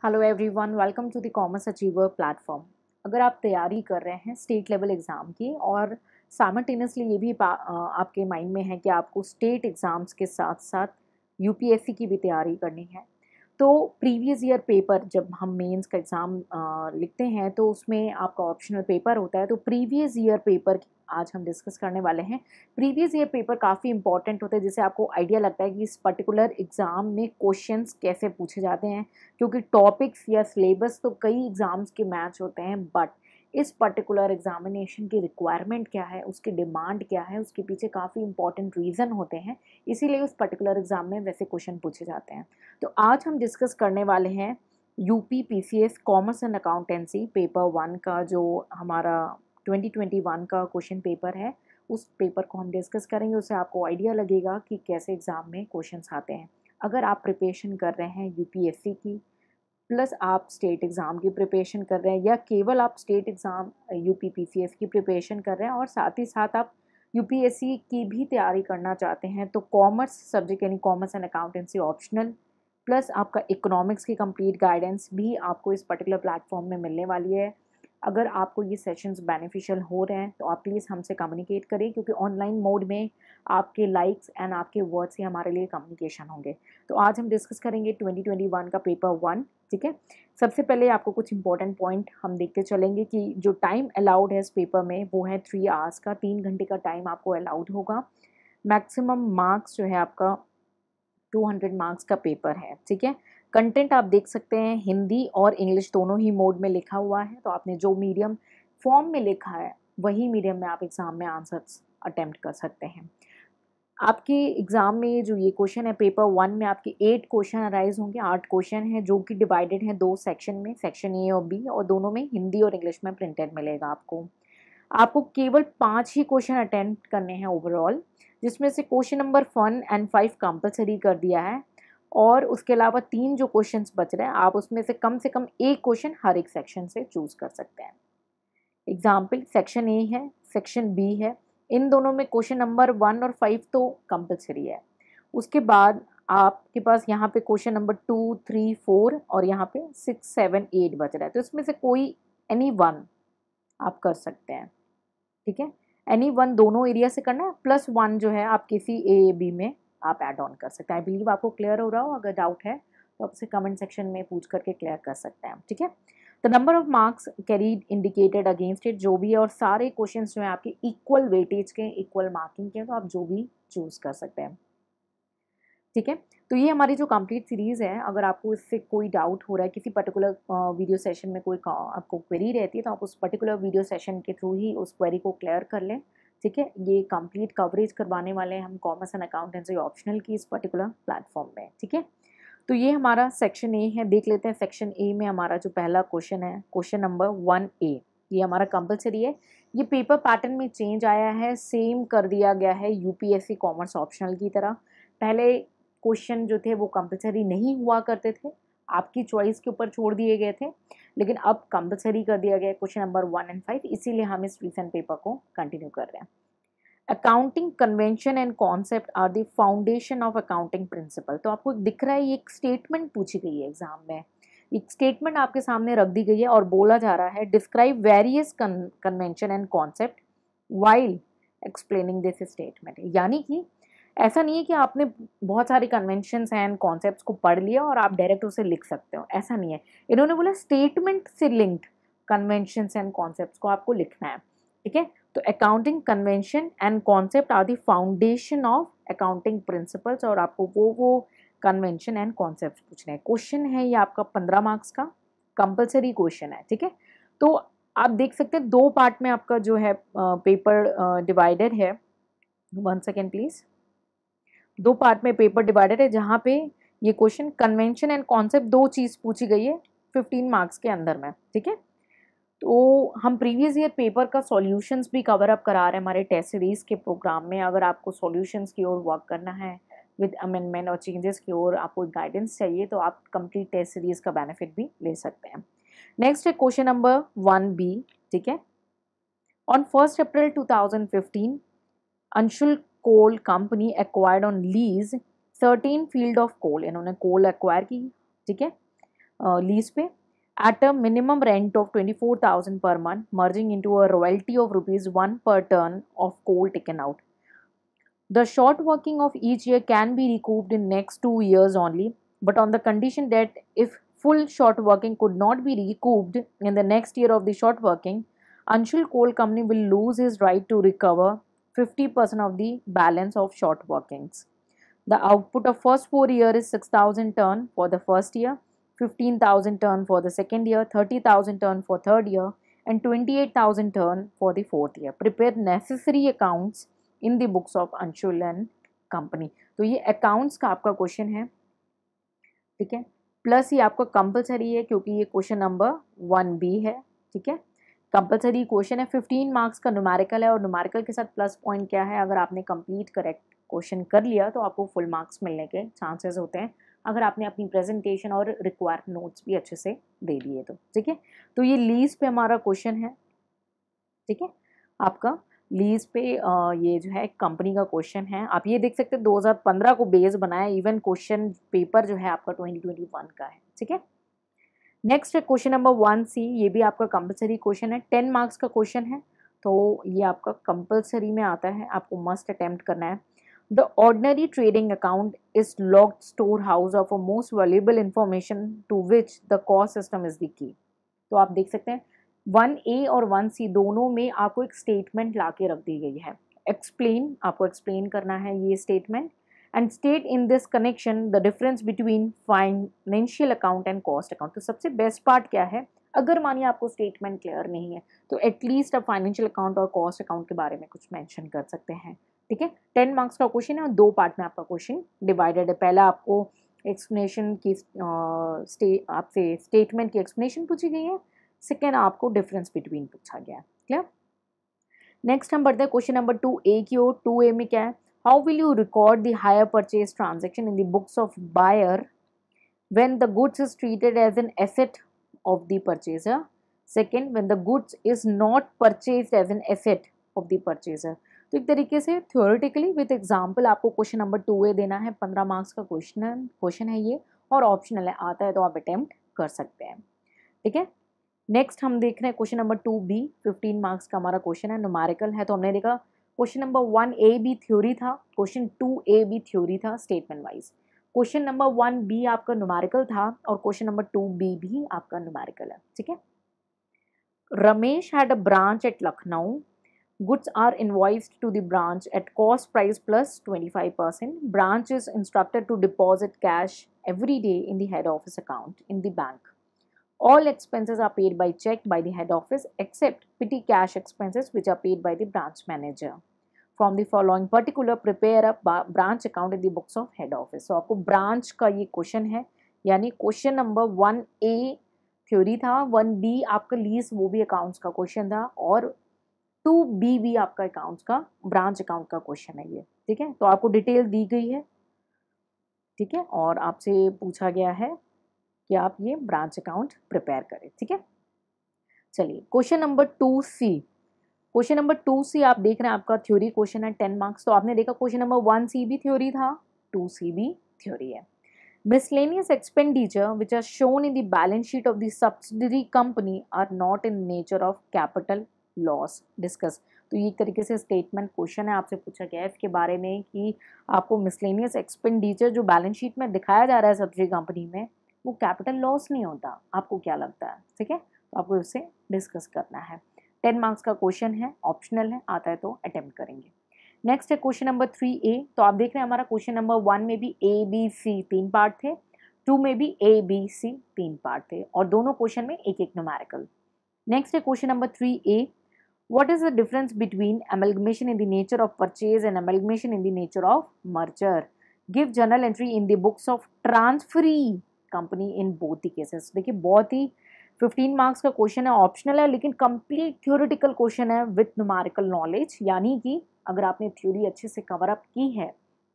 Hello everyone, welcome to the commerce achiever platform. अगर आप तैयारी कर रहे हैं स्टेट लेवल एग्ज़ाम की और साइमल्टेनियसली ये भी आपके माइंड में है कि आपको स्टेट एग्ज़ाम्स के साथ साथ यूपीएससी की भी तैयारी करनी है, तो प्रीवियस ईयर पेपर जब हम मेंस का एग्ज़ाम लिखते हैं तो उसमें आपका ऑप्शनल पेपर होता है। तो प्रीवियस ईयर पेपर आज हम डिस्कस करने वाले हैं। प्रीवियस ईयर पेपर काफ़ी इंपॉर्टेंट होते हैं, जिससे आपको आइडिया लगता है कि इस पर्टिकुलर एग्ज़ाम में क्वेश्चंस कैसे पूछे जाते हैं, क्योंकि टॉपिक्स या सिलेबस तो कई एग्ज़ाम्स के मैच होते हैं, बट इस पर्टिकुलर एग्जामिनेशन की रिक्वायरमेंट क्या है, उसकी डिमांड क्या है, उसके पीछे काफ़ी इंपॉर्टेंट रीज़न होते हैं, इसीलिए उस पर्टिकुलर एग्ज़ाम में वैसे क्वेश्चन पूछे जाते हैं। तो आज हम डिस्कस करने वाले हैं UP PCS commerce and accountancy paper 1 का, जो हमारा 2021 का क्वेश्चन पेपर है। उस पेपर को हम डिस्कस करेंगे, उससे आपको आइडिया लगेगा कि कैसे एग्ज़ाम में क्वेश्चंस आते हैं। अगर आप प्रिपरेशन कर रहे हैं यूपीएससी की, प्लस आप स्टेट एग्ज़ाम की प्रिपरेशन कर रहे हैं, या केवल आप स्टेट एग्ज़ाम यूपी पीसीएस की प्रिपरेशन कर रहे हैं और साथ ही साथ आप यूपीएससी की भी तैयारी करना चाहते हैं, तो कॉमर्स सब्जेक्ट यानी commerce and accountancy optional plus आपका इकोनॉमिक्स की कंप्लीट गाइडेंस भी आपको इस पर्टिकुलर प्लेटफॉर्म में मिलने वाली है। अगर आपको ये सेशंस बेनिफिशियल हो रहे हैं तो आप प्लीज़ हमसे कम्युनिकेट करें, क्योंकि ऑनलाइन मोड में आपके लाइक्स एंड आपके वर्ड्स ही हमारे लिए कम्युनिकेशन होंगे। तो आज हम डिस्कस करेंगे 2021 का पेपर 1। ठीक है, सबसे पहले आपको कुछ इंपॉर्टेंट पॉइंट हम देखते चलेंगे कि जो टाइम अलाउड है इस पेपर में वो है 3 आवर्स का, 3 घंटे का टाइम आपको अलाउड होगा। मैक्सिमम मार्क्स जो है आपका 200 मार्क्स का पेपर है। ठीक है, कंटेंट आप देख सकते हैं हिंदी और इंग्लिश दोनों ही मोड में लिखा हुआ है, तो आपने जो मीडियम फॉर्म में लिखा है वही मीडियम में आप एग्ज़ाम में आंसर्स अटेम्प्ट कर सकते हैं। आपके एग्ज़ाम में जो ये क्वेश्चन है पेपर 1 में आपके 8 क्वेश्चन अराइज होंगे, 8 क्वेश्चन हैं जो कि डिवाइडेड हैं 2 सेक्शन में, सेक्शन ए और बी, और दोनों में हिंदी और इंग्लिश में प्रिंटेड मिलेगा आपको। आपको केवल 5 ही क्वेश्चन अटेम्प्ट करने हैं ओवरऑल, जिसमें से क्वेश्चन नंबर 1 एंड 5 कंपलसरी कर दिया है, और उसके अलावा 3 जो क्वेश्चंस बच रहे हैं आप उसमें से कम एक क्वेश्चन हर एक सेक्शन से चूज कर सकते हैं। एग्जाम्पल सेक्शन ए है, सेक्शन बी है, इन दोनों में क्वेश्चन नंबर 1 और 5 तो कंपलसरी है। उसके बाद आपके पास यहाँ पे क्वेश्चन नंबर 2, 3, 4 और यहाँ पे 6, 7, 8 बच रहा है, तो इसमें से कोई एनी वन आप कर सकते हैं। ठीक है, एनी वन दोनों एरिया से करना है, प्लस 1 जो है आप किसी ए बी में आप ऐड ऑन कर सकते हैं। आई बिलीव आपको क्लियर हो रहा हो, अगर डाउट है तो आपसे कमेंट सेक्शन में पूछ करके क्लियर कर सकते हैं। ठीक है, the number of marks carried indicated against it जो भी है, और सारे क्वेश्चंस जो हैं आपके इक्वल वेटेज के, इक्वल मार्किंग के, तो आप जो भी चूज कर सकते हैं। ठीक है, तो ये हमारी जो कंप्लीट सीरीज़ है, अगर आपको इससे कोई डाउट हो रहा है, किसी पर्टिकुलर वीडियो सेशन में कोई आपको क्वेरी रहती है, तो आप उस पर्टिकुलर वीडियो सेशन के थ्रू ही उस क्वेरी को क्लियर कर लें। ठीक है, ये कंप्लीट कवरेज करवाने वाले हैं हम कॉमर्स एंड अकाउंटेंसी ऑप्शनल की इस पर्टिकुलर प्लेटफॉर्म में। ठीक है, तो ये हमारा सेक्शन ए है, देख लेते हैं। सेक्शन ए में हमारा जो पहला क्वेश्चन है, क्वेश्चन नंबर 1A, ये हमारा कंपलसरी है। ये पेपर पैटर्न में चेंज आया है, सेम कर दिया गया है यूपीएससी कॉमर्स ऑप्शनल की तरह। पहले क्वेश्चन जो थे वो कंपलसरी नहीं हुआ करते थे, आपकी चॉइस के ऊपर छोड़ दिए गए थे, लेकिन अब कंपलसरी कर दिया गया है क्वेश्चन नंबर 1 एंड 5, इसीलिए हम इस रिसेंट पेपर को कंटिन्यू कर रहे हैं। Accounting convention and concept are the foundation of accounting principle. तो आपको दिख रहा है ये एक स्टेटमेंट पूछी गई है एग्जाम में, एक स्टेटमेंट आपके सामने रख दी गई है और बोला जा रहा है describe various convention and concept while explaining this statement. यानी कि ऐसा नहीं है कि आपने बहुत सारे कन्वेंशंस एंड कॉन्सेप्ट्स को पढ़ लिया और आप डायरेक्ट उसे लिख सकते हो, ऐसा नहीं है। इन्होंने बोला स्टेटमेंट से लिंक्ड कन्वेंशंस एंड कॉन्सेप्ट्स को आपको लिखना है। ठीक है, तो accounting convention and concept are the foundation of accounting principles, और आपको वो कन्वेंशन एंड कॉन्सेप्ट पूछने हैं। क्वेश्चन है ये आपका 15 मार्क्स का कंपलसरी क्वेश्चन है। ठीक है, तो आप देख सकते हैं 2 पार्ट में आपका जो है पेपर डिवाइडेड है। 1 सेकेंड प्लीज। 2 पार्ट में पेपर डिवाइडेड है, जहाँ पे ये क्वेश्चन कन्वेंशन एंड कॉन्सेप्ट 2 चीज़ पूछी गई है 15 मार्क्स के अंदर में। ठीक है, तो हम प्रीवियस ईयर पेपर का सॉल्यूशंस भी कवर अप करा रहे हैं हमारे टेस्ट सीरीज के प्रोग्राम में। अगर आपको सॉल्यूशंस की ओर वर्क करना है विद अमेंडमेंट और चेंजेस की ओर आपको गाइडेंस चाहिए, तो आप कंप्लीट टेस्ट सीरीज का बेनिफिट भी ले सकते हैं। नेक्स्ट है क्वेश्चन नंबर 1B। ठीक है, on 1 April 2015 Anshul coal company acquired on lease 13 field of coal. इन्होंने कोल एक्वायर की। ठीक है, लीज पे at a minimum rent of 24,000 per month, merging into a royalty of rupees 1 per ton of coal taken out. The short working of each year can be recouped in next 2 years only, but on the condition that if full short working could not be recouped in the next year of the short working, Anshul Coal Company will lose his right to recover 50% of the balance of short workings. The output of first 4 years is 6,000 ton for the first year, 15,000 ton for the second year, 30,000 ton for third year, and 28,000 ton for the fourth year. Prepare necessary accounts in the books of Anshul and Company. तो ये accounts का आपका question है, ठीक है, plus ये आपका compulsory है क्योंकि ये क्वेश्चन नंबर 1B है, ठीक है, कंपलसरी क्वेश्चन है, 15 मार्क्स का न्यूमेरिकल है और न्यूमेरिकल के साथ प्लस पॉइंट क्या है, अगर आपने कंप्लीट करेक्ट क्वेश्चन कर लिया तो आपको फुल मार्क्स मिलने के चांसेस होते हैं अगर आपने अपनी प्रेजेंटेशन और रिक्वायर्ड नोट्स भी अच्छे से दे दिए तो, ठीक है। तो ये लीज पे हमारा क्वेश्चन है, ठीक है, आपका लीज पे ये जो है कंपनी का क्वेश्चन है। आप ये देख सकते हैं 2015 को बेस बनाया, इवन क्वेश्चन पेपर जो है आपका 2021 का है, ठीक है। नेक्स्ट है क्वेश्चन नंबर 1C, ये भी आपका कंपलसरी क्वेश्चन है, 10 मार्क्स का क्वेश्चन है, तो ये आपका कंपलसरी में आता है, आपको मस्ट अटेम्प्ट करना है। The ordinary trading account is locked storehouse of a most valuable information to which the cost system is the key. तो आप देख सकते हैं 1A और 1C दोनों में आपको एक स्टेटमेंट ला के रख दी गई है। एक्सप्लेन, आपको एक्सप्लेन करना है ये statement, and state in this connection the difference between financial account and cost account. तो सबसे बेस्ट पार्ट क्या है, अगर मानिए आपको स्टेटमेंट क्लियर नहीं है तो एटलीस्ट आप फाइनेंशियल अकाउंट और कॉस्ट अकाउंट के बारे में कुछ मेंशन कर सकते हैं, ठीक है। 10 मार्क्स का क्वेश्चन है और 2 पार्ट में आपका क्वेश्चन डिवाइडेड है। पहला आपको एक्सप्लेनेशन की आपसे स्टेटमेंट की एक्सप्लेनेशन पूछी गई है, सेकेंड आपको डिफरेंस बिटवीन पूछा गया है, क्लियर। नेक्स्ट हम बढ़ते हैं क्वेश्चन नंबर 2A की ओर। 2A में क्या है, how will you record the hire purchase transaction in the books of buyer when the goods is treated as an asset of the purchaser. Second, when the goods is not purchased as an asset of the purchaser. तो एक तरीके से theoretically with example आपको question number 2A देना है, 15 marks का question है ये और ऑप्शनल है, आता है तो आप अटेम्प्ट कर सकते हैं, ठीक है। नेक्स्ट हम देख रहे हैं क्वेश्चन नंबर 2B, 15 मार्क्स का हमारा क्वेश्चन है, न्यूमेरिकल है। तो हमने देखा क्वेश्चन नंबर 1A भी थ्योरी था, क्वेश्चन 2A भी थ्योरी था statement wise, question number 1B आपका न्यूमेरिकल था और क्वेश्चन नंबर 2B भी आपका न्यूमेरिकल है, ठीक है। Ramesh had a branch at Lucknow, goods are invoiced to the branch at cost price plus 25%. Branch is instructed to deposit cash every day in the head office account in the bank. All expenses are paid by check by the head office except petty cash expenses which are paid by the branch manager. From the following particular, prepare a branch account in the books of head office. So आपको branch का ये question है, यानी question number 1A theory था, 1B आपका lease वो भी accounts का क्वेश्चन था और 2B भी आपका अकाउंट्स का ब्रांच अकाउंट का क्वेश्चन है ये, ठीक है। तो आपको डिटेल दी गई है, ठीक है, और आपसे पूछा गया है कि आप ये ब्रांच अकाउंट प्रिपेयर करें, ठीक है। चलिए question number 2C, question number 2C आप देख रहे हैं आपका थ्योरी क्वेश्चन है, 10 मार्क्स। तो आपने देखा क्वेश्चन नंबर 1C भी थ्योरी था, 2C भी थ्योरी है। Miscellaneous expenditure which are shown in the balance sheet of the subsidiary company are not in nature of capital loss. Discuss. तो ये एक तरीके से स्टेटमेंट क्वेश्चन है, आपसे पूछा गया है इसके बारे में कि आपको मिसलेनियस एक्सपेंडिचर जो बैलेंस शीट में दिखाया जा रहा है सब्सिडरी कंपनी में वो कैपिटल लॉस नहीं होता, आपको क्या लगता है, ठीक है। तो आपको इससे डिस्कस करना है, 10 मार्क्स का क्वेश्चन है, ऑप्शनल है, आता है तो अटेम्प्ट करेंगे। नेक्स्ट है क्वेश्चन नंबर 3A। तो आप देख रहे हैं हमारा क्वेश्चन नंबर 1 में भी ABC 3 पार्ट थे, 2 में भी ABC 3 पार्ट थे और दोनों क्वेश्चन में एक एक न्यूमेरिकल। नेक्स्ट है question number 3A, what is the difference between amalgamation in the nature of purchase and amalgamation in the nature of merger. Give journal entry in the books of transferee company in both the cases. देखिए बहुत ही 15 marks का question है, optional है लेकिन complete theoretical question है with numerical knowledge, यानी कि अगर आपने थ्योरी अच्छे से कवर अप की है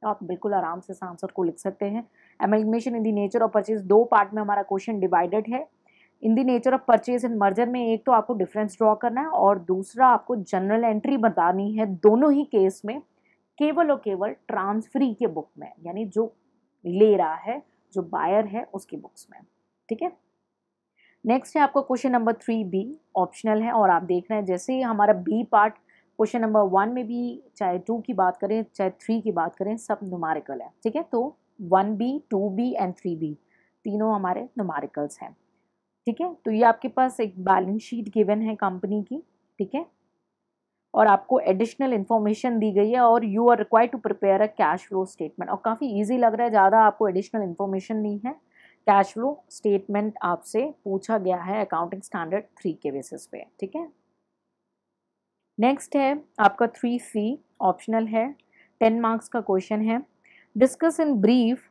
तो आप बिल्कुल आराम से इस आंसर को लिख सकते हैं। Amalgamation in the nature of purchase, 2 part में हमारा क्वेश्चन डिवाइडेड है। In the nature of purchase and merger में एक तो आपको डिफरेंस ड्रॉ करना है और दूसरा आपको जनरल एंट्री बतानी है, दोनों ही केस में केवल और केवल ट्रांसफरी के बुक में, यानी जो ले रहा है जो बायर है उसकी बुक्स में, ठीक है। नेक्स्ट है आपका क्वेश्चन नंबर 3B, ऑप्शनल है और आप देख रहे हैं जैसे ही हमारा बी पार्ट क्वेश्चन नंबर 1 में भी चाहे 2 की बात करें चाहे 3 की बात करें सब न्यूमेरिकल है, ठीक है। तो 1B 2B एंड 3B तीनों हमारे न्यूमेरिकल्स हैं, ठीक है। तो ये आपके पास एक बैलेंस शीट गिवन है कंपनी की, ठीक है, और आपको एडिशनल इन्फॉर्मेशन दी गई है और you are required to prepare a cash flow statement. और काफ़ी इजी लग रहा है, ज़्यादा आपको एडिशनल इन्फॉर्मेशन नहीं है। कैश फ्लो स्टेटमेंट आपसे पूछा गया है अकाउंटिंग स्टैंडर्ड 3 के बेसिस पे, ठीक है। नेक्स्ट है आपका 3C, ऑप्शनल है, 10 मार्क्स का क्वेश्चन है। Discuss in brief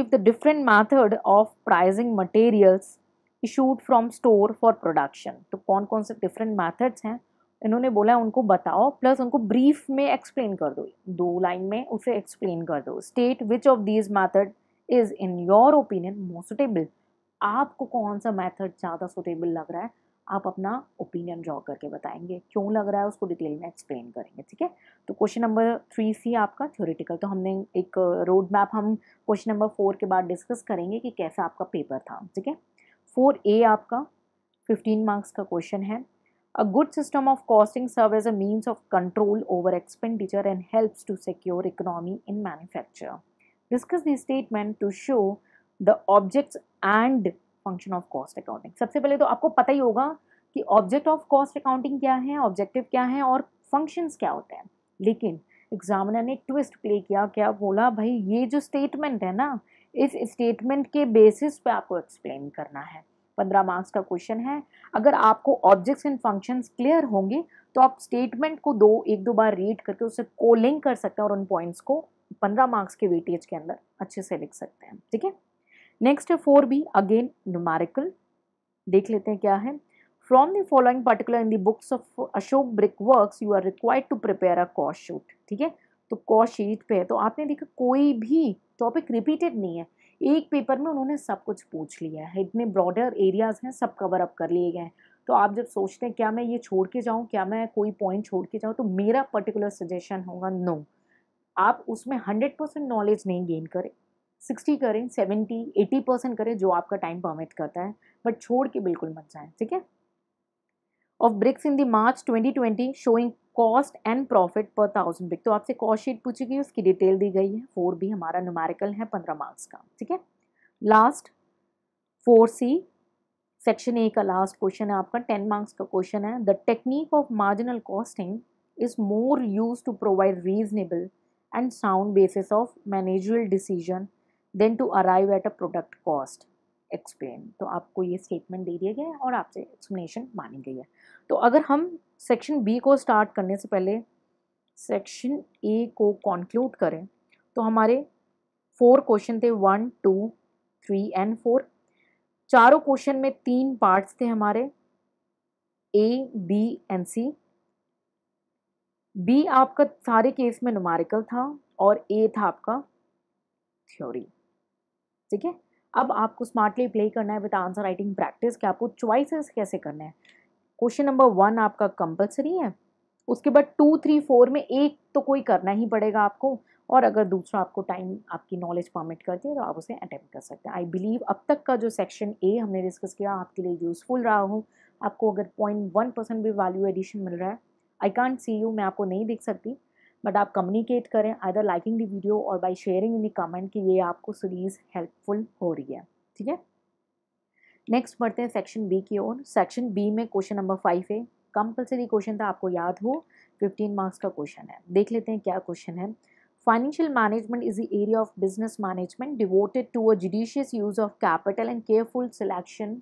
the different method of pricing materials issued from store for production. तो कौन कौन से डिफरेंट मेथड्स हैं इन्होंने बोला है उनको बताओ, प्लस उनको ब्रीफ में एक्सप्लेन कर दो, 2 लाइन में उसे एक्सप्लेन कर दो। State which of these method is in your opinion most suitable. आपको कौन सा मेथड ज़्यादा सुटेबल लग रहा है, आप अपना ओपिनियन ड्रॉ करके बताएंगे, क्यों लग रहा है उसको डिटेल में एक्सप्लेन करेंगे, ठीक है। तो क्वेश्चन नंबर 3C आपका थ्योरेटिकल। तो हमने एक रोड मैप हम क्वेश्चन नंबर 4 के बाद डिस्कस करेंगे कि कैसा आपका पेपर था, ठीक है। 4A आपका 15 मार्क्स का क्वेश्चन है। A good system of costing serves as a means of control over expenditure and helps to secure economy in manufacture. Discuss the statement to show the objects and function of cost accounting. सबसे पहले तो आपको पता ही होगा कि object of cost accounting क्या है, objective क्या है और फंक्शंस क्या होते हैं, लेकिन एग्जामिनर ने ट्विस्ट प्ले किया, क्या बोला भाई ये जो स्टेटमेंट है ना, इस स्टेटमेंट के बेसिस पे आपको एक्सप्लेन करना है। 15 मार्क्स का क्वेश्चन है। अगर आपको ऑब्जेक्ट्स एंड फंक्शंस क्लियर होंगे तो आप स्टेटमेंट को एक दो बार रीड करके उससे कोलिंग कर सकते हैं और उन पॉइंट्स को 15 मार्क्स के वेटेज के अंदर अच्छे से लिख सकते हैं, ठीक है। नेक्स्ट है 4B, अगेन न्यूमेरिकल। देख लेते हैं क्या है। From the following particular in the books of Ashok brick works you are required to prepare a cost sheet, ठीक है। तो कॉस्ट शीट पे तो आपने देखा कोई भी टॉपिक रिपीटेड नहीं है, एक पेपर में उन्होंने सब कुछ पूछ लिया है, इतने ब्रॉडर एरियाज हैं सब कवर अप कर लिए गए हैं। तो आप जब सोचते हैं क्या मैं ये छोड़ के जाऊँ, क्या मैं कोई पॉइंट छोड़ के जाऊँ, तो मेरा पर्टिकुलर सजेशन होगा नो, आप उसमें 100% नॉलेज नहीं गेन करें, 60 करें, 70 80% करें जो आपका टाइम परमिट करता है, बट छोड़ के बिल्कुल मत जाएं, ठीक है। Of BRICS in the March 2020 showing cost and profit पर 1000 ब्रिक। तो आपसे कॉस्ट शीट पूछी गई, उसकी डिटेल दी गई है। 4B हमारा न्यूमेरिकल है 15 मार्क्स का, ठीक है। लास्ट 4C सेक्शन ए का लास्ट क्वेश्चन है आपका, 10 मार्क्स का क्वेश्चन है। The technique of marginal costing is more use to provide reasonable and sound basis of managerial decision than to arrive at a product cost explain. तो आपको ये statement दे दिया गया है और आपसे एक्सप्लेनेशन मांगी गई है। तो अगर हम सेक्शन बी को स्टार्ट करने से पहले सेक्शन ए को कंक्लूड करें तो हमारे 4 क्वेश्चन थे, 1 2 3 एंड 4। चारों क्वेश्चन में 3 पार्ट्स थे हमारे, A B and C. B आपका सारे केस में न्यूमेरिकल था और ए था आपका थ्योरी, ठीक है। अब आपको स्मार्टली प्ले करना है विद आंसर राइटिंग प्रैक्टिस कि आपको चॉइसेस कैसे करने हैं। क्वेश्चन नंबर 1 आपका कंपलसरी है, उसके बाद 2 3 4 में एक तो कोई करना ही पड़ेगा आपको, और अगर दूसरा आपको टाइम आपकी नॉलेज परमिट करती है तो आप उसे अटेम्प्ट कर सकते हैं। आई बिलीव अब तक का जो सेक्शन ए हमने डिस्कस किया आपके लिए यूजफुल रहा हो। आपको अगर 0.1% भी वैल्यू एडिशन मिल रहा है, आई कांट सी यू, मैं आपको नहीं देख सकती, बट आप कम्युनिकेट करें आइदर लाइकिंग द वीडियो और by sharing in the comment कि ये आपको सीरीज हेल्पफुल हो रही है, ठीक है। नेक्स्ट बढ़ते हैं सेक्शन बी की ओर। सेक्शन बी में क्वेश्चन नंबर 5 है, कंपलसरी क्वेश्चन था, आपको याद हो 15 मार्क्स का क्वेश्चन है। देख लेते हैं क्या क्वेश्चन है। Financial management is the area of business management devoted to a judicious use of capital and careful selection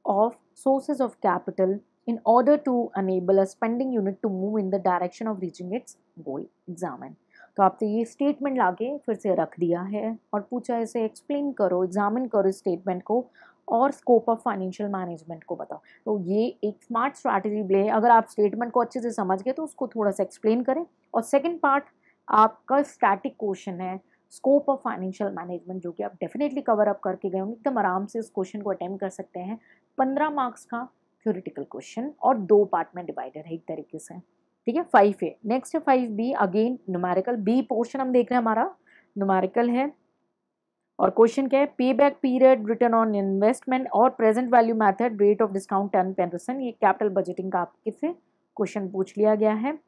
of sources of capital in order to enable a spending unit to move in the direction of reaching its goal. Examine. तो आपसे ये statement लाके फिर से रख दिया है और पूछा इसे एक्सप्लेन करो, एग्जामिन करो इस स्टेटमेंट को और स्कोप ऑफ फाइनेंशियल मैनेजमेंट को बताओ। तो ये एक स्मार्ट स्ट्रैटेजी प्ले है, अगर आप स्टेटमेंट को अच्छे से समझ गए तो उसको थोड़ा सा एक्सप्लेन करें। और सेकेंड पार्ट आपका स्टैटिक क्वेश्चन है, स्कोप ऑफ फाइनेंशियल मैनेजमेंट, जो कि आप डेफिनेटली कवर अप करके गए होंगे, एकदम आराम से इस क्वेश्चन को अटेम्प्ट कर सकते हैं। 15 मार्क्स का थ्योरेटिकल क्वेश्चन और 2 पार्ट में डिवाइडेड है एक तरीके से, ठीक है। 5 है। नेक्स्ट है 5B, again numerical. B portion हम देख रहे हैं हमारा न्यूमेरिकल है और क्वेश्चन क्या है, payback period, return on investment और present value method, rate of discount 10%। ये कैपिटल बजटिंग का आपके से क्वेश्चन पूछ लिया गया है।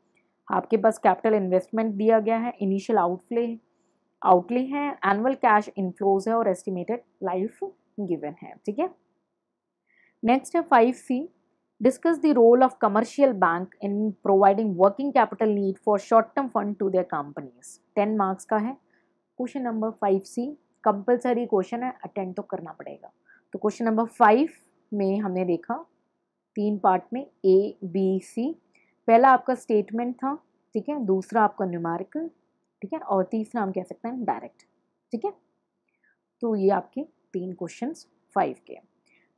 आपके पास कैपिटल इन्वेस्टमेंट दिया गया है, इनिशियल आउटले है, एनुअल कैश इनफ्लोज है और एस्टिमेटेड लाइफ गिवन है। ठीक है, नेक्स्ट है 5C, discuss the role of commercial bank in providing working capital need for short term fund to their companies. 10 marks का है question number 5C, compulsory question है, attend तो करना पड़ेगा। तो क्वेश्चन नंबर 5 में हमने देखा 3 पार्ट में ABC। पहला आपका स्टेटमेंट था, ठीक है, दूसरा आपका न्यूमेरिकल, ठीक है, और तीसरा हम कह सकते हैं डायरेक्ट। ठीक है, तो ये आपके 3 क्वेश्चंस 5 के।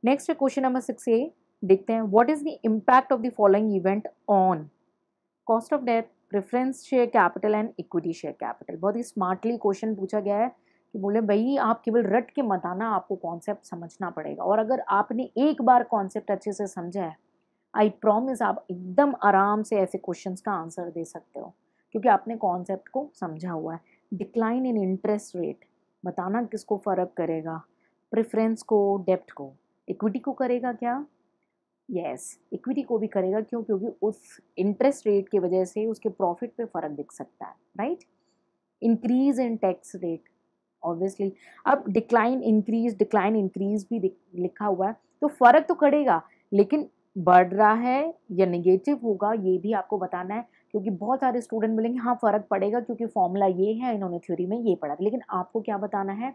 नेक्स्ट है क्वेश्चन नंबर 6A, देखते हैं, what is the impact of the following event on cost of debt, preference share capital and equity share capital. बहुत ही स्मार्टली क्वेश्चन पूछा गया है कि बोले भाई आप केवल रट के मत आना, आपको कॉन्सेप्ट समझना पड़ेगा। और अगर आपने एक बार कॉन्सेप्ट अच्छे से समझा है, आई प्रॉमिस आप एकदम आराम से ऐसे क्वेश्चंस का आंसर दे सकते हो, क्योंकि आपने कॉन्सेप्ट को समझा हुआ है। डिक्लाइन इन इंटरेस्ट रेट बताना किसको फ़र्क करेगा, प्रेफरेंस को, डेप्ट को, इक्विटी को करेगा क्या? यस, इक्विटी को भी करेगा। क्यों? क्योंकि उस इंटरेस्ट रेट की वजह से उसके प्रॉफिट पे फ़र्क दिख सकता है, right. Increase in tax rate obviously, अब डिक्लाइन इंक्रीज भी लिखा हुआ है, तो फ़र्क तो करेगा, लेकिन बढ़ रहा है या नेगेटिव होगा ये भी आपको बताना है। क्योंकि बहुत सारे स्टूडेंट बोलेंगे हाँ फ़र्क पड़ेगा क्योंकि फॉर्मूला ये है, इन्होंने थ्योरी में ये पढ़ा था, लेकिन आपको क्या बताना है,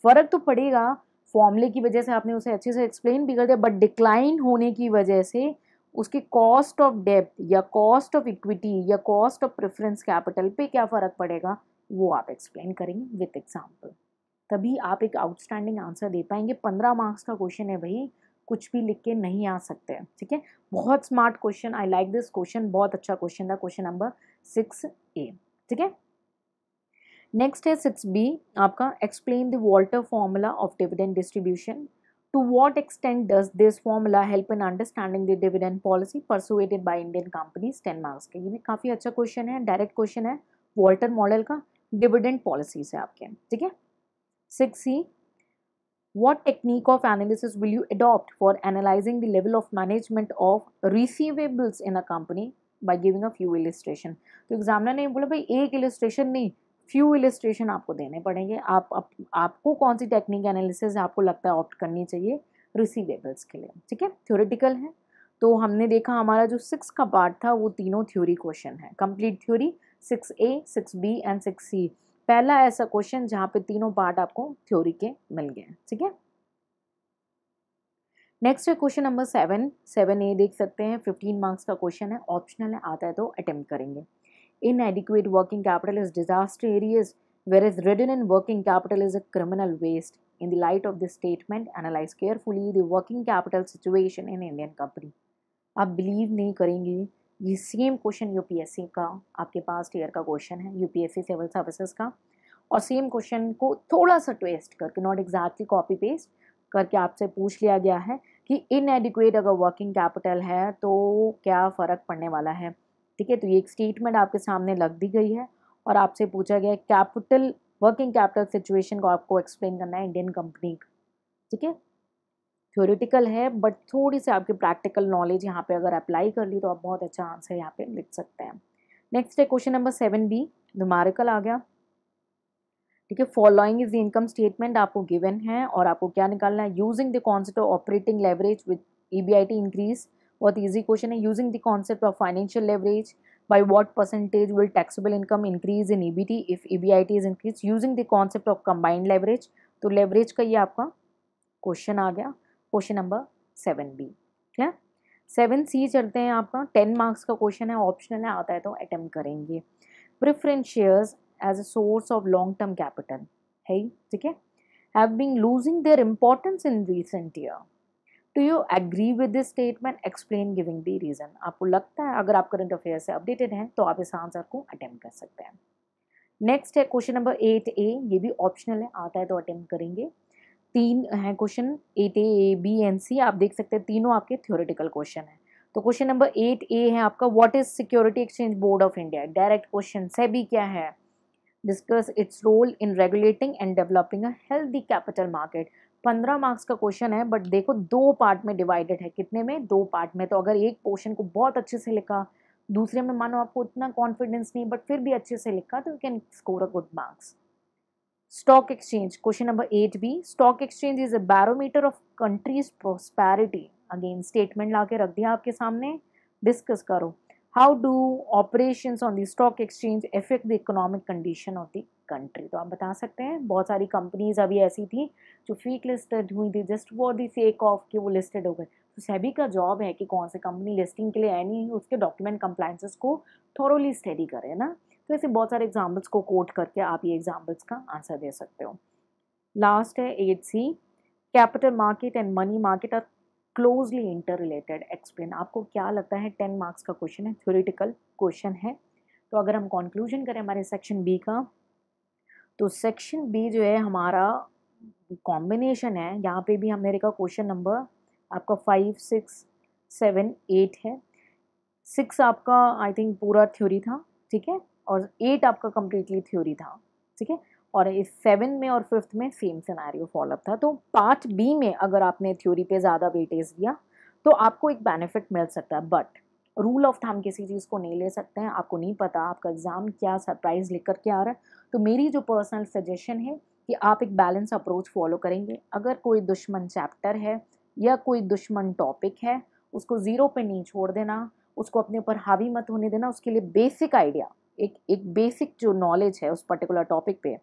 फ़र्क तो पड़ेगा, फॉर्मूले की वजह से आपने उसे अच्छे से एक्सप्लेन भी कर दिया, बट डिक्लाइन होने की वजह से उसके कॉस्ट ऑफ डेब्ट या कॉस्ट ऑफ इक्विटी या कॉस्ट ऑफ प्रेफरेंस कैपिटल पे क्या फ़र्क पड़ेगा वो आप एक्सप्लेन करेंगे विथ एग्जाम्पल, तभी आप एक आउटस्टैंडिंग आंसर दे पाएंगे। 15 मार्क्स का क्वेश्चन है भाई, कुछ भी लिख के नहीं आ सकते हैं। ठीक है, बहुत smart question, I like this question, बहुत अच्छा क्वेश्चन था, क्वेश्चन नंबर 6A। ठीक है, नेक्स्ट है 6B आपका, explain the Walter formula of dividend distribution. To what extent does this formula help in understanding the dividend policy persuaded by Indian companies. 10 marks का, ये भी काफ़ी अच्छा क्वेश्चन है, डायरेक्ट क्वेश्चन है वॉल्टर मॉडल का, डिविडेंड पॉलिसी से आपके। ठीक है, 6C, what technique of analysis will you adopt for analyzing the level of management of receivables in a company by giving a few illustration। तो examiner ने बोला भाई एक इलिस्ट्रेशन नहीं, फ्यू इलिस्ट्रेशन आपको देने पड़ेंगे। आपको कौन सी टेक्निक एनालिसिस आपको लगता है ऑप्ट करनी चाहिए रिसीवेबल्स के लिए। ठीक है, थ्योरेटिकल है, तो हमने देखा हमारा जो 6 का पार्ट था वो तीनों थ्योरी क्वेश्चन है, complete theory 6A, 6B and 6C। पहला ऐसा क्वेश्चन जहाँ पे तीनों पार्ट आपको थ्योरी के मिल गए। ठीक है, नेक्स्ट है क्वेश्चन नंबर 7A, देख सकते हैं 15 मार्क्स का क्वेश्चन है, ऑप्शनल है, आता है तो अटेम्प्ट करेंगे। Inadequate working capital is disaster areas, whereas redundant working capital is a criminal waste. In the light of this statement, analyze carefully the working capital situation in Indian company। आप believe नहीं करेंगे, ये same question UPSC का आपके पास year का question है, UPSC civil services का, और सेम क्वेश्चन को थोड़ा सा ट्विस्ट करके, नॉट एग्जैक्टली कॉपी पेस्ट करके आपसे पूछ लिया गया है कि इनएडिक्वेट अगर वर्किंग कैपिटल है तो क्या फ़र्क पड़ने वाला है। ठीक है, तो ये एक स्टेटमेंट आपके सामने लग दी गई है और आपसे पूछा गया है कैपिटल वर्किंग कैपिटल सिचुएशन को आपको एक्सप्लेन करना है इंडियन कंपनी का। ठीक है, थ्योरेटिकल है बट थोड़ी सी आपकी प्रैक्टिकल नॉलेज यहाँ पे अगर अप्लाई कर ली तो आप बहुत अच्छा आंसर यहाँ पे लिख सकते हैं। नेक्स्ट है क्वेश्चन नंबर 7B, न्यूमेरिकल आ गया। ठीक है, following is the income statement आपको गिवन है और आपको क्या निकालना है, using the concept of operating leverage with EBIT increase. बहुत ईजी क्वेश्चन है, using the concept of financial leverage by what percentage will taxable income increase in EBT if EBIT is increase, using the concept of combined leverage. तो leverage का ये आपका question आ गया, question number 7B। ठीक है, 7C चलते हैं, आपका 10 मार्क्स का क्वेश्चन है, ऑप्शनल है, आता है तो अटेम्प्ट करेंगे। Preference shares as a source of long term capital है, ठीक है, have been losing their importance in recent year. Do you agree with this statement? Explain giving the reason। आपको लगता है अगर आप करंट अफेयर से अपडेटेड हैं तो आप इस आंसर को अटेम्प्ट कर सकते हैं। नेक्स्ट है क्वेश्चन नंबर 8A, ये भी ऑप्शनल है, आता है तो अटेम्प्ट करेंगे। 3 है question 8A, A, B and C, आप देख सकते हैं तीनों आपके थ्योरेटिकल क्वेश्चन है। तो क्वेश्चन नंबर 8A है आपका, what is security exchange board of India, direct question. SEBI क्या है, discuss its role in regulating and developing a healthy capital market. 15 marks का क्वेश्चन है, बट देखो 2 पार्ट में डिवाइडेड है। कितने में? 2 पार्ट में। तो अगर एक पोर्शन को बहुत अच्छे से लिखा, दूसरे में मानो आपको उतना कॉन्फिडेंस नहीं बट फिर भी अच्छे से लिखा, तो you can score a good marks. Stock exchange, question number 8B। Stock exchange is a barometer of country's prosperity. Again statement ला के रख दिया आपके सामने, डिस्कस करो। How do operations on the stock exchange affect the economic condition of the country. तो आप बता सकते हैं बहुत सारी कंपनीज अभी ऐसी थी जो फेक लिस्टेड हुई थी just for the sake of कि वो लिस्टेड हो गए। तो सेबी का जॉब है कि कौन सी कंपनी लिस्टिंग के लिए है नहीं, उसके डॉक्यूमेंट कंप्लायंसेस को थोरोली स्टडी करे ना। तो ऐसे बहुत सारे एग्जाम्पल्स को कोट करके आप ये एग्जाम्पल्स का आंसर दे सकते हो। लास्ट है 8C। Capital market and money market are closely interrelated, explain. आपको क्या लगता है? 10 मार्क्स का क्वेश्चन है, थ्योरेटिकल क्वेश्चन है। तो अगर हम कंक्लूजन करें हमारे सेक्शन बी का, तो सेक्शन बी जो है हमारा कॉम्बिनेशन है। यहाँ पे भी हमने देखा क्वेश्चन नंबर आपका 5, 6, 7, 8 है। 6 आपका आई थिंक पूरा थ्योरी था, ठीक है, और 8 आपका कम्प्लीटली थ्योरी था, ठीक है, और इस 7 में और 5th में सेम सिनेरियो फॉलोअप था। तो पार्ट बी में अगर आपने थ्योरी पे ज़्यादा वेटेज दिया तो आपको एक बेनिफिट मिल सकता है, बट रूल ऑफ थंब किसी चीज़ को नहीं ले सकते हैं। आपको नहीं पता आपका एग्ज़ाम क्या सरप्राइज लेकर के आ रहा है। तो मेरी जो पर्सनल सजेशन है कि आप एक बैलेंस अप्रोच फॉलो करेंगे। अगर कोई दुश्मन चैप्टर है या कोई दुश्मन टॉपिक है, उसको ज़ीरो पे नहीं छोड़ देना, उसको अपने ऊपर हावी मत होने देना। उसके लिए बेसिक आइडिया, एक बेसिक जो नॉलेज है उस पर्टिकुलर टॉपिक पे,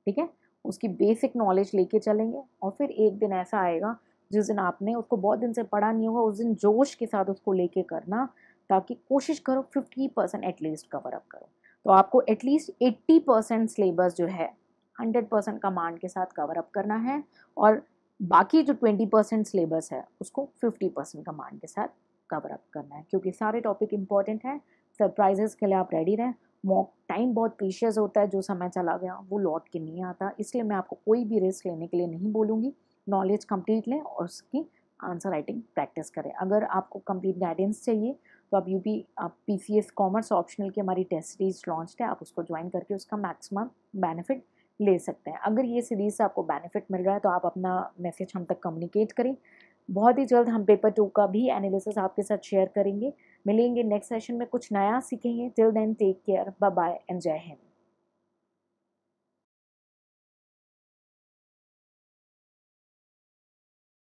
ठीक है, उसकी बेसिक नॉलेज लेके चलेंगे। और फिर एक दिन ऐसा आएगा जिस दिन आपने उसको बहुत दिन से पढ़ा नहीं होगा, उस दिन जोश के साथ उसको लेके करना, ताकि कोशिश करो 50% एटलीस्ट कवर अप करो। तो आपको एटलीस्ट 80% सिलेबस जो है 100% कमांड के साथ कवर अप करना है, और बाकी जो 20% सिलेबस है उसको 50% कमांड के साथ कवर अप करना है, क्योंकि सारे टॉपिक इंपॉर्टेंट हैं। सरप्राइजेस के लिए आप रेडी रहें। मॉक टाइम बहुत प्रीशियस होता है, जो समय चला गया वो लौट के नहीं आता, इसलिए मैं आपको कोई भी रिस्क लेने के लिए नहीं बोलूँगी। नॉलेज कंप्लीट लें और उसकी आंसर राइटिंग प्रैक्टिस करें। अगर आपको कंप्लीट गाइडेंस चाहिए तो आप PCS कॉमर्स ऑप्शनल की हमारी टेस्ट सीरीज लॉन्च है, आप उसको ज्वाइन करके उसका मैक्सिमम बेनिफिट ले सकते हैं। अगर ये सीरीज से आपको बेनिफिट मिल रहा है तो आप अपना मैसेज हम तक कम्युनिकेट करें। बहुत ही जल्द हम पेपर 2 का भी एनालिसिस आपके साथ शेयर करेंगे। मिलेंगे नेक्स्ट सेशन में, कुछ नया सीखेंगे। Till then take care, bye bye and Jai Hind.